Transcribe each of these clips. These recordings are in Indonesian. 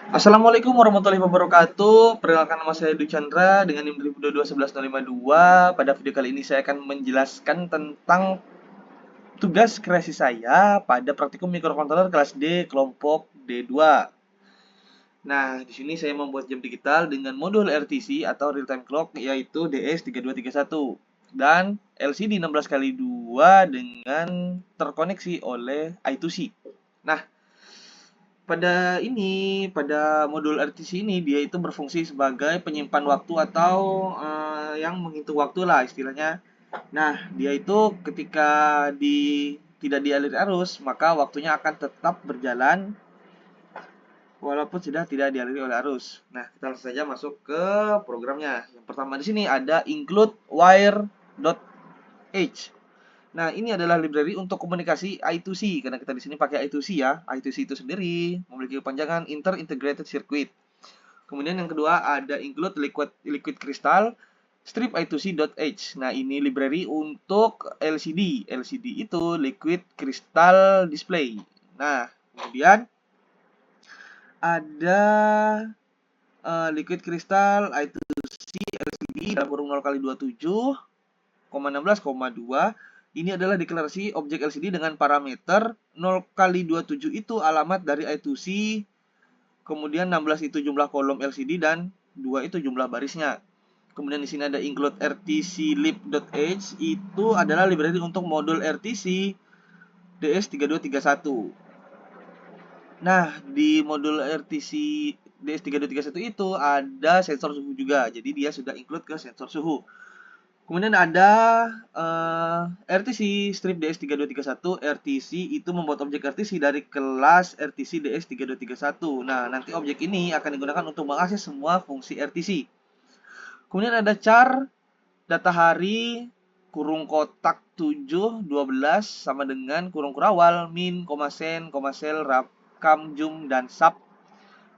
Assalamualaikum warahmatullahi wabarakatuh. Perkenalkan, nama saya Dwi Chandra dengan NIM 2022 Pada video kali ini saya akan menjelaskan tentang tugas kreasi saya pada praktikum mikrokontroler kelas D kelompok D2. Nah, di sini saya membuat jam digital dengan modul RTC atau real time clock yaitu DS3231 dan LCD 16x2 dengan terkoneksi oleh I2C. Nah, pada modul RTC ini dia itu berfungsi sebagai penyimpan waktu atau yang menghitung waktu lah istilahnya. Nah, dia itu ketika tidak dialiri arus, maka waktunya akan tetap berjalan walaupun sudah tidak dialiri oleh arus. Nah, kita langsung saja masuk ke programnya. Yang pertama di sini ada include wire.h. Nah, ini adalah library untuk komunikasi I2C karena kita di sini pakai I2C ya. I2C itu sendiri memiliki kepanjangan Inter Integrated Circuit. Kemudian yang kedua ada include liquid crystal strip I2C.h. Nah, ini library untuk LCD. LCD itu liquid crystal display. Nah, kemudian ada liquid crystal I2C LCD dalam kurung 0 kali 27 16,2. Ini adalah deklarasi objek LCD dengan parameter 0 kali 27 itu alamat dari I2C, kemudian 16 itu jumlah kolom LCD dan 2 itu jumlah barisnya. Kemudian di sini ada include RTC lib.h, itu adalah library untuk modul RTC DS3231. Nah, di modul RTC DS3231 itu ada sensor suhu juga. Jadi dia sudah include ke sensor suhu. Kemudian ada RTC strip DS3231. RTC itu membuat objek RTC dari kelas RTC DS3231. Nah, nanti objek ini akan digunakan untuk mengakses semua fungsi RTC. Kemudian ada char data hari kurung kotak 7 12 sama dengan kurung kurawal min, sen, sel, rakam, jum, dan sub.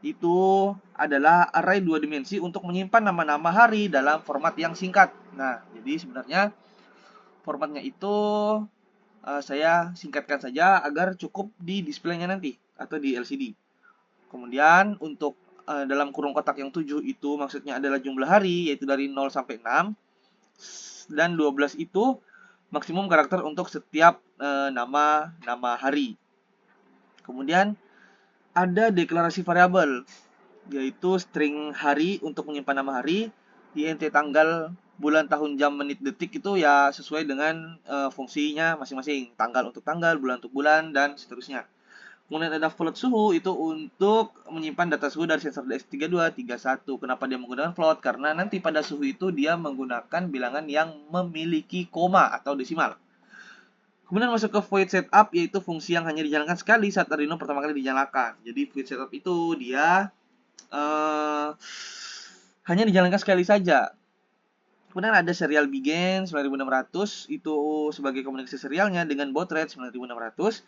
Itu adalah array 2 dimensi untuk menyimpan nama-nama hari dalam format yang singkat. Nah, jadi sebenarnya formatnya itu saya singkatkan saja agar cukup di displaynya nanti atau di LCD. Kemudian untuk dalam kurung kotak yang 7 itu maksudnya adalah jumlah hari, yaitu dari 0 sampai 6. Dan 12 itu maksimum karakter untuk setiap nama hari. Kemudian ada deklarasi variabel, yaitu string hari untuk menyimpan nama hari, int tanggal, bulan, tahun, jam, menit, detik itu ya sesuai dengan fungsinya masing-masing. Tanggal untuk tanggal, bulan untuk bulan, dan seterusnya. Kemudian ada float suhu, itu untuk menyimpan data suhu dari sensor DS3231. Kenapa dia menggunakan float? Karena nanti pada suhu itu dia menggunakan bilangan yang memiliki koma atau desimal. Kemudian masuk ke void setup, yaitu fungsi yang hanya dijalankan sekali saat Arduino pertama kali dinyalakan. Jadi void setup itu dia hanya dijalankan sekali saja. Kemudian ada serial begin 9600, itu sebagai komunikasi serialnya dengan baud rate 9600.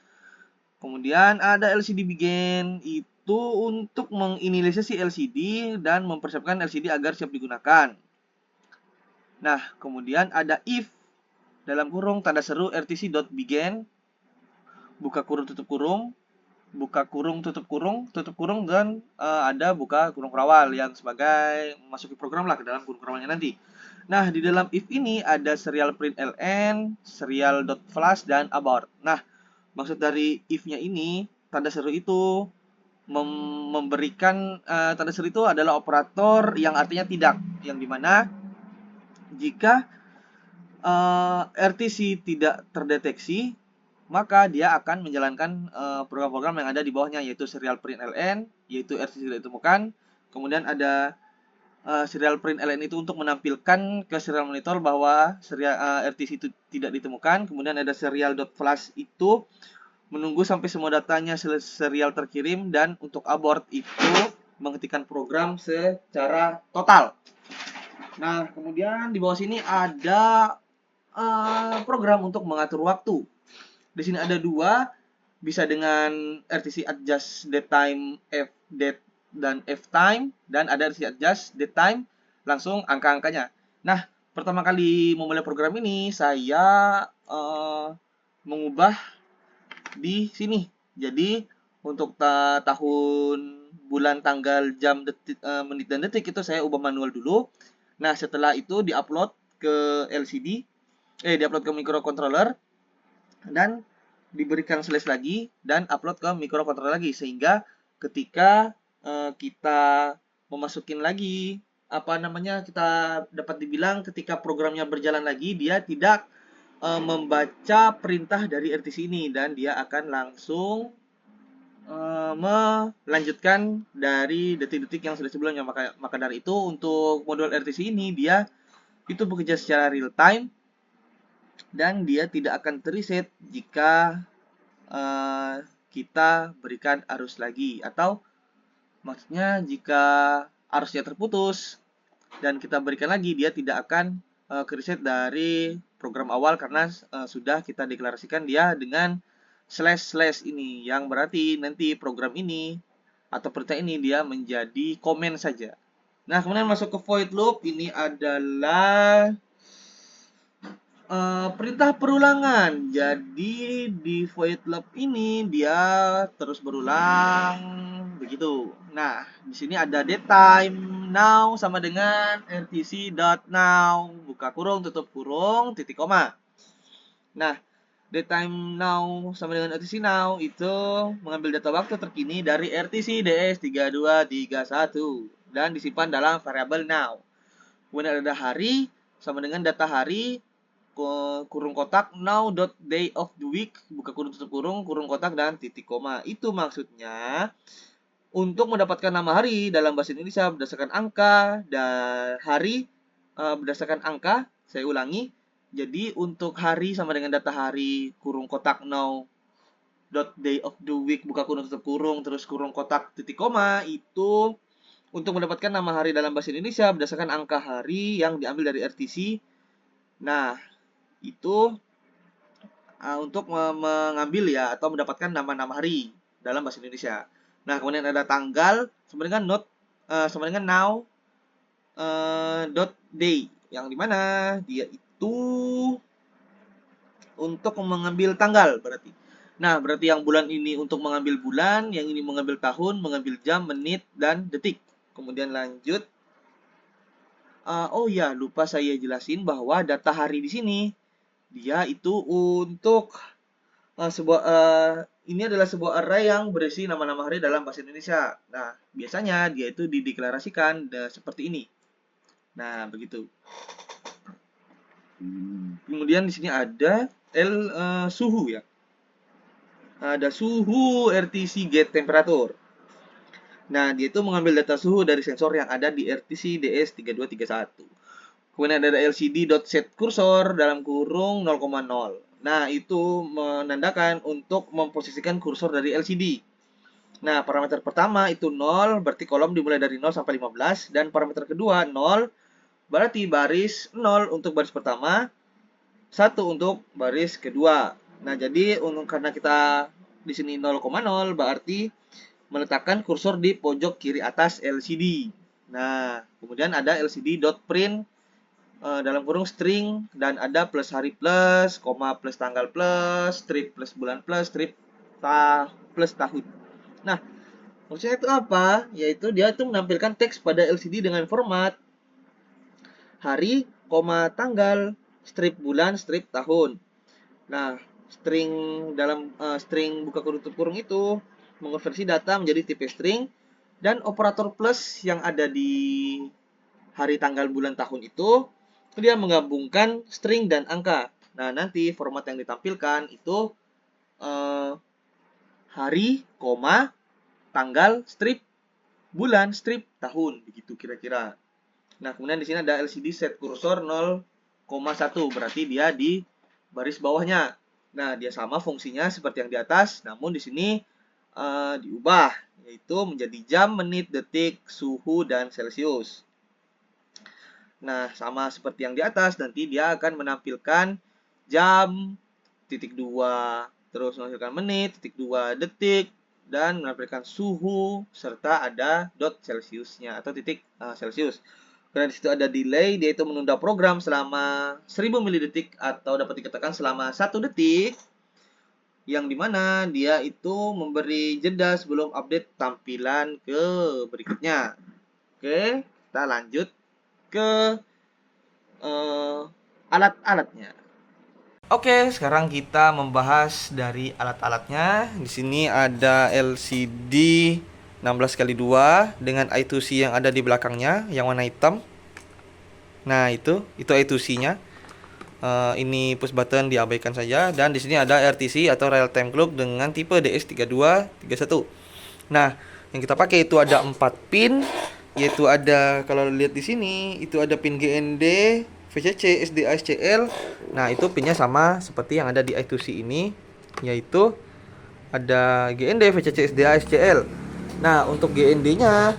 Kemudian ada LCD begin, itu untuk menginisialisasi LCD dan mempersiapkan LCD agar siap digunakan. Nah, kemudian ada if dalam kurung tanda seru RTC.begin, buka kurung tutup kurung, buka kurung tutup kurung, dan ada buka kurung kurawal yang sebagai memasuki program lah ke dalam kurung kurawalnya nanti. Nah, di dalam if ini ada serial print ln, serial.flash, dan abort. Nah, maksud dari if-nya ini, tanda seru itu memberikan tanda seru itu adalah operator yang artinya tidak, yang dimana jika RTC tidak terdeteksi, maka dia akan menjalankan program-program yang ada di bawahnya, yaitu serial print ln, yaitu RTC tidak ditemukan. Kemudian ada serial print ln itu untuk menampilkan ke serial monitor bahwa RTC itu tidak ditemukan. Kemudian ada serial.flash itu menunggu sampai semua datanya serial terkirim, dan untuk abort itu menghentikan program secara total. Nah, kemudian di bawah sini ada program untuk mengatur waktu. Di sini ada dua, bisa dengan RTC adjust datetime, fdate, dan ftime, dan ada RTC adjust datetime langsung angka-angkanya. Nah, pertama kali memulai program ini saya mengubah di sini. Jadi untuk tahun bulan, tanggal, jam, detik, menit dan detik itu saya ubah manual dulu. Nah, setelah itu diupload ke LCD, diupload ke microcontroller dan diberikan slash lagi dan upload ke microcontroller lagi, sehingga ketika kita memasukin lagi kita dapat dibilang ketika programnya berjalan lagi, dia tidak membaca perintah dari RTC ini dan dia akan langsung melanjutkan dari detik-detik yang sudah sebelumnya. Maka dari itu untuk modul RTC ini dia itu bekerja secara real time dan dia tidak akan terreset jika kita berikan arus lagi, atau maksudnya jika arusnya terputus dan kita berikan lagi, dia tidak akan reset dari program awal karena sudah kita deklarasikan dia dengan slash ini, yang berarti nanti program ini atau perintah ini dia menjadi komen saja. Nah, kemudian masuk ke void loop, ini adalah perintah perulangan. Jadi di void loop ini dia terus berulang begitu. Nah, di sini ada datetime now sama dengan rtc.now, buka kurung tutup kurung titik koma. Nah, datetime now sama dengan rtc now itu mengambil data waktu terkini dari RTC DS3231 dan disimpan dalam variabel now. Kemudian ada hari sama dengan data hari kurung kotak now.day of the week, buka kurung tutup kurung kotak dan titik koma. Itu maksudnya untuk mendapatkan nama hari dalam bahasa Indonesia berdasarkan angka dan hari berdasarkan angka. Saya ulangi. Jadi untuk hari sama dengan data hari kurung kotak now.day of the week, buka kurung tutup kurung terus kurung kotak titik koma, itu untuk mendapatkan nama hari dalam bahasa Indonesia berdasarkan angka hari yang diambil dari RTC. Nah, itu untuk mengambil ya atau mendapatkan nama-nama hari dalam bahasa Indonesia. Nah, kemudian ada tanggal sama dengan sama dengan now dot day, yang dimana dia itu untuk mengambil tanggal berarti. Nah, berarti yang bulan ini untuk mengambil bulan, yang ini mengambil tahun, mengambil jam, menit, dan detik. Kemudian lanjut. Oh ya, lupa saya jelasin bahwa data hari di sini dia itu untuk ini adalah sebuah array yang berisi nama-nama hari dalam bahasa Indonesia. Nah, biasanya dia itu dideklarasikan seperti ini. Nah, begitu. Kemudian di sini ada suhu ya. Ada suhu RTC get temperature. Nah, dia itu mengambil data suhu dari sensor yang ada di RTC DS3231. Kemudian ada lcd.setCursor dalam kurung 0,0. Nah, itu menandakan untuk memposisikan kursor dari LCD. Nah, parameter pertama itu 0, berarti kolom dimulai dari 0 sampai 15. Dan parameter kedua 0, berarti baris 0 untuk baris pertama, 1 untuk baris kedua. Nah, jadi karena kita di sini 0,0, berarti meletakkan kursor di pojok kiri atas LCD. Nah, kemudian ada lcd.print dalam kurung string, dan ada plus hari plus, koma plus tanggal plus, strip plus bulan plus, strip plus tahun. Nah, maksudnya itu apa? Yaitu dia itu menampilkan teks pada LCD dengan format hari, koma tanggal, strip bulan, strip tahun. Nah, string dalam string buka kurung tutup kurung itu mengonversi data menjadi tipe string, dan operator plus yang ada di hari, tanggal, bulan, tahun itu dia menggabungkan string dan angka. Nah, nanti format yang ditampilkan itu hari, koma, tanggal, strip, bulan, strip, tahun, begitu kira-kira. Nah, kemudian di sini ada LCD set kursor 0,1, berarti dia di baris bawahnya. Nah, dia sama fungsinya seperti yang di atas, namun di sini diubah, yaitu menjadi jam, menit, detik, suhu, dan Celcius. Nah, sama seperti yang di atas, nanti dia akan menampilkan jam, titik 2, terus menampilkan menit, titik 2 detik, dan menampilkan suhu, serta ada dot Celciusnya atau titik Celcius. Karena di situ ada delay, dia itu menunda program selama 1000 milidetik atau dapat dikatakan selama 1 detik. yang dimana dia itu memberi jeda sebelum update tampilan ke berikutnya. Oke, kita lanjut ke alat-alatnya. Oke, sekarang kita membahas dari alat-alatnya. Di sini ada LCD 16x2 dengan I2C yang ada di belakangnya yang warna hitam. Nah, itu I2C-nya. Ini push button diabaikan saja, dan di sini ada RTC atau real time clock dengan tipe DS3231. Nah, yang kita pakai itu ada 4 pin, yaitu ada, kalau lihat di sini itu ada pin GND, VCC, SDA, SCL. Nah, itu pinnya sama seperti yang ada di I2C ini, yaitu ada GND, VCC, SDA, SCL. Nah, untuk GND-nya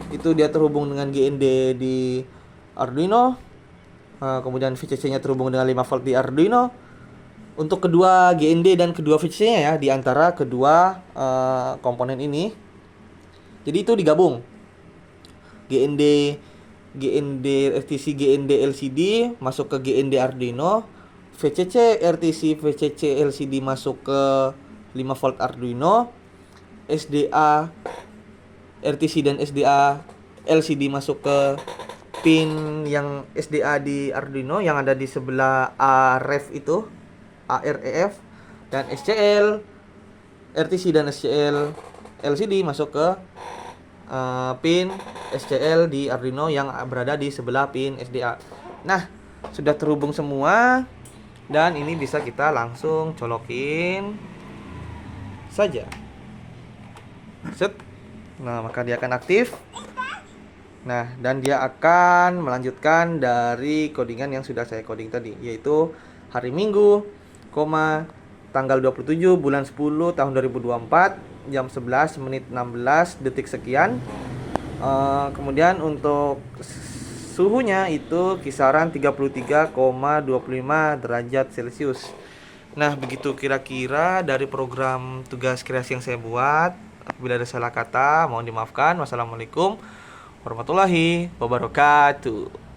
itu dia terhubung dengan GND di Arduino. Kemudian VCC-nya terhubung dengan 5 volt di Arduino. Untuk kedua GND dan kedua VCC-nya ya, di antara kedua komponen ini. Jadi itu digabung. GND RTC GND LCD masuk ke GND Arduino. VCC RTC VCC LCD masuk ke 5 volt Arduino. SDA RTC dan SDA LCD masuk ke pin yang SDA di Arduino yang ada di sebelah AREF itu, AREF, dan SCL RTC dan SCL LCD masuk ke pin SCL di Arduino yang berada di sebelah pin SDA. Nah, sudah terhubung semua, dan ini bisa kita langsung colokin saja. Set. Nah, maka dia akan aktif. Nah, dan dia akan melanjutkan dari codingan yang sudah saya coding tadi, yaitu hari Minggu, tanggal 27 bulan 10 tahun 2024, jam 11 menit 16 detik sekian. Kemudian untuk suhunya itu kisaran 33,25 derajat Celcius. Nah, begitu kira-kira dari program tugas kreasi yang saya buat. Apabila ada salah kata, mohon dimaafkan. Wassalamualaikum warahmatullahi wabarakatuh.